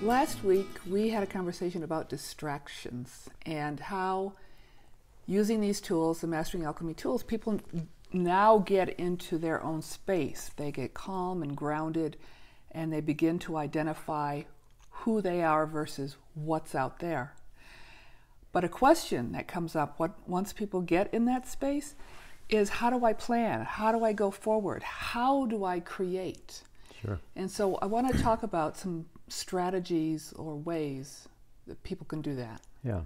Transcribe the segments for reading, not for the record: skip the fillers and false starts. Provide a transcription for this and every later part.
Last week, we had a conversation about distractions and how using these tools, the Mastering Alchemy tools, people now get into their own space. They get calm and grounded, and they begin to identify who they are versus what's out there. But a question that comes up once people get in that space is, how do I plan? How do I go forward? How do I create? Sure. And so I want to talk about some strategies or ways that people can do that. Yeah.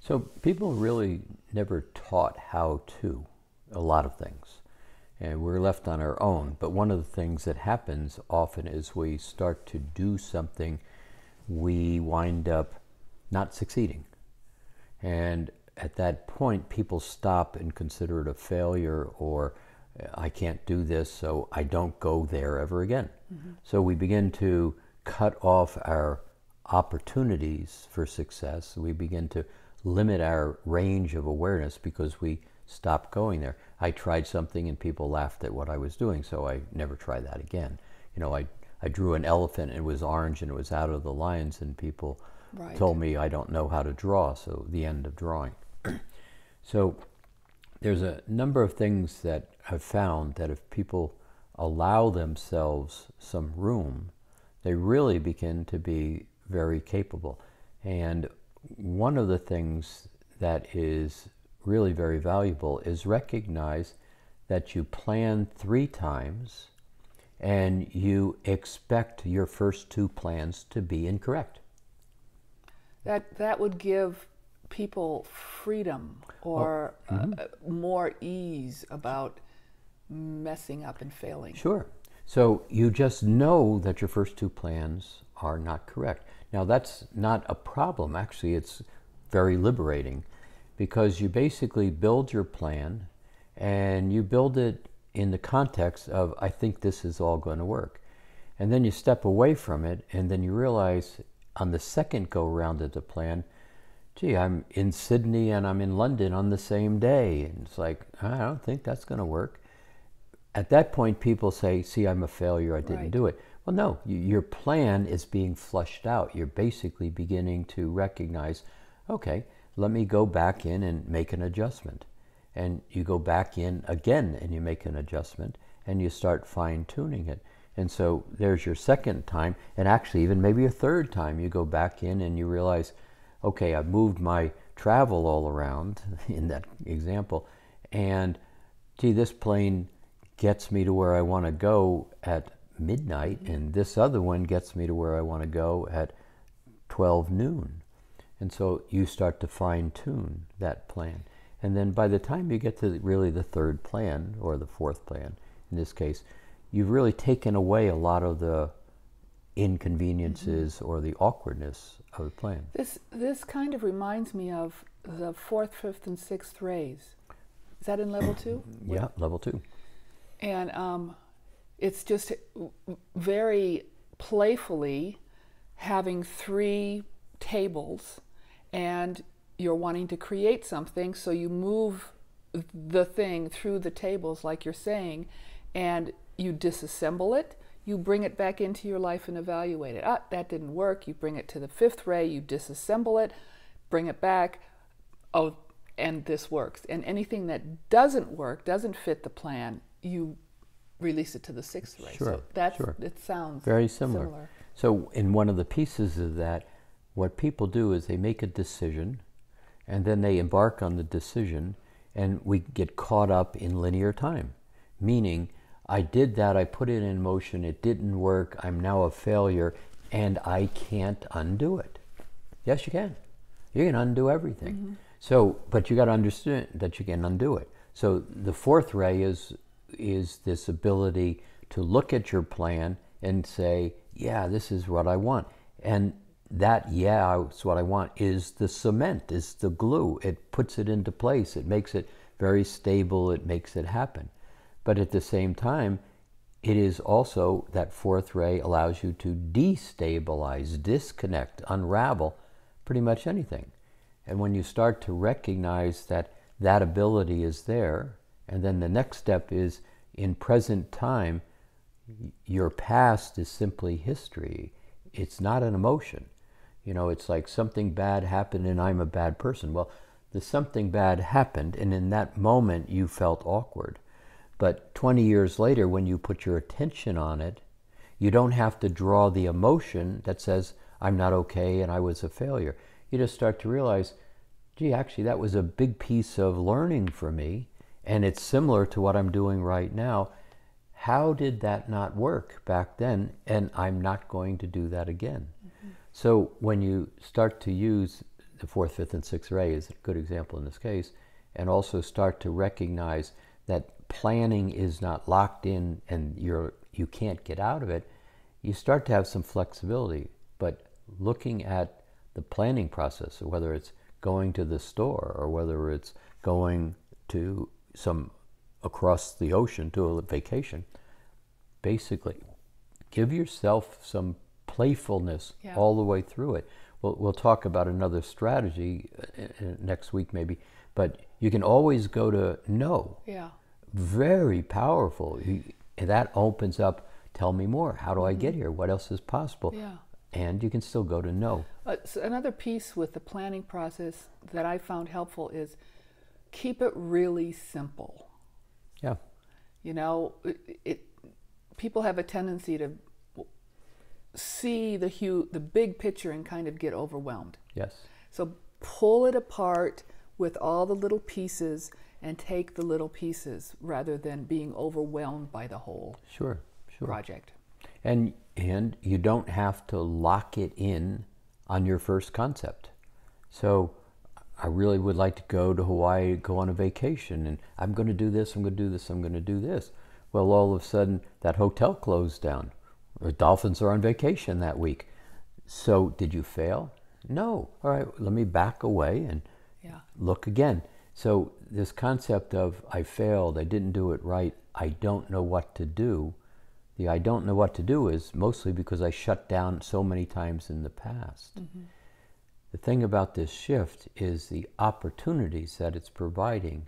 So people really never taught how to a lot of things. And we're left on our own. But one of the things that happens often is we start to do something, we wind up not succeeding. And at that point, people stop and consider it a failure, or I can't do this, so I don't go there ever again. Mm-hmm. So we begin to cut off our opportunities for success. We begin to limit our range of awareness because we stop going there. I tried something and people laughed at what I was doing, so I never try that again. You know, I drew an elephant and it was orange and it was out of the lines, and people told me I don't know how to draw, so the end of drawing. So there's a number of things that I've found that if people allow themselves some room, they really begin to be very capable. And one of the things that is really very valuable is recognize that you plan 3 times and you expect your first 2 plans to be incorrect. That would give people freedom or more ease about messing up and failing. Sure. So you just know that your first 2 plans are not correct. Now that's not a problem. Actually, it's very liberating, because you basically build your plan and you build it in the context of, I think this is all going to work. And then you step away from it, and then you realize on the second go around at the plan, gee, I'm in Sydney and I'm in London on the same day. And it's like, I don't think that's going to work. At that point, people say, see, I'm a failure, I didn't do it. Well, no, your plan is being flushed out. You're basically beginning to recognize, okay, let me go back in and make an adjustment. And you go back in again and you make an adjustment and you start fine-tuning it. And so there's your second time, and actually even maybe a third time you go back in and you realize, okay, I've moved my travel all around in that example, and gee, this plane gets me to where I want to go at midnight, and this other one gets me to where I want to go at 12 noon. And so you start to fine-tune that plan. And then by the time you get to really the third plan, or the fourth plan in this case, you've really taken away a lot of the inconveniences or the awkwardness of the plan. This kind of reminds me of the 4th, 5th, and 6th rays. Is that in level 2? Yeah, level 2. And it's just very playfully having 3 tables, and you're wanting to create something, so you move the thing through the tables like you're saying, and you disassemble it, you bring it back into your life and evaluate it. That didn't work. You bring it to the 5th ray, you disassemble it, bring it back, oh, and this works. And anything that doesn't work, doesn't fit the plan, you release it to the 6th ray. Sure, so that's, sure. It sounds very similar. So in one of the pieces of that, what people do is they make a decision, and then they embark on the decision, and we get caught up in linear time. Meaning, I did that, I put it in motion, it didn't work, I'm now a failure, and I can't undo it. Yes, you can. You can undo everything. Mm-hmm. So, but you got to understand that you can undo it. So the 4th ray is this ability to look at your plan and say, yeah, this is what I want. And that, yeah, it's what I want, is the cement, is the glue. It puts it into place. It makes it very stable. It makes it happen. But at the same time, it is also, that 4th ray allows you to destabilize, disconnect, unravel pretty much anything. And when you start to recognize that that ability is there, and then the next step is, in present time, your past is simply history. It's not an emotion. You know, it's like something bad happened and I'm a bad person. Well, the something bad happened, and in that moment you felt awkward. But 20 years later, when you put your attention on it, you don't have to draw the emotion that says, I'm not okay and I was a failure. You just start to realize, gee, actually, that was a big piece of learning for me, and it's similar to what I'm doing right now. How did that not work back then? And I'm not going to do that again. Mm-hmm. So when you start to use the fourth, fifth, and sixth ray is a good example in this case, and also start to recognize that planning is not locked in and you can't get out of it, you start to have some flexibility. But looking at the planning process, whether it's going to the store or whether it's going to across the ocean to a vacation, basically give yourself some playfulness all the way through it. We'll talk about another strategy next week maybe, but you can always go to no. Yeah. Very powerful. That opens up, tell me more. How do I get here? What else is possible? Yeah. And you can still go to no. So another piece with the planning process that I found helpful is keep it really simple. Yeah. You know, people have a tendency to see the big picture and kind of get overwhelmed. Yes. So pull it apart with all the little pieces and take the little pieces rather than being overwhelmed by the whole project. And you don't have to lock it in on your first concept. So I really would like to go to Hawaii, go on a vacation, and I'm going to do this, I'm going to do this, I'm going to do this. Well, all of a sudden, that hotel closed down. The dolphins are on vacation that week. So did you fail? No. All right, let me back away and look again. So this concept of I failed, I didn't do it right, I don't know what to do. The I don't know what to do is mostly because I shut down so many times in the past. Mm-hmm. The thing about this shift is the opportunities that it's providing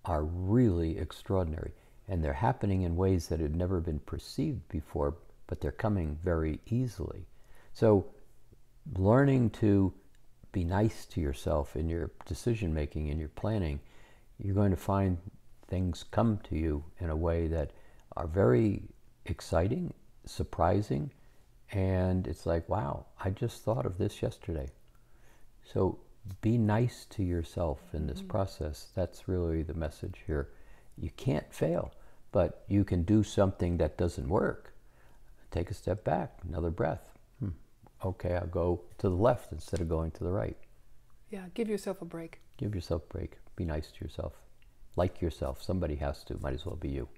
are really extraordinary. And they're happening in ways that had never been perceived before, but they're coming very easily. So learning to be nice to yourself in your decision making, in your planning, you're going to find things come to you in a way that are very exciting, surprising, and it's like, wow, I just thought of this yesterday. So be nice to yourself in this process. That's really the message here. You can't fail, but you can do something that doesn't work. Take a step back, another breath. Okay, I'll go to the left instead of going to the right. Yeah, give yourself a break. Give yourself a break. Be nice to yourself. Like yourself. Somebody has to. Might as well be you.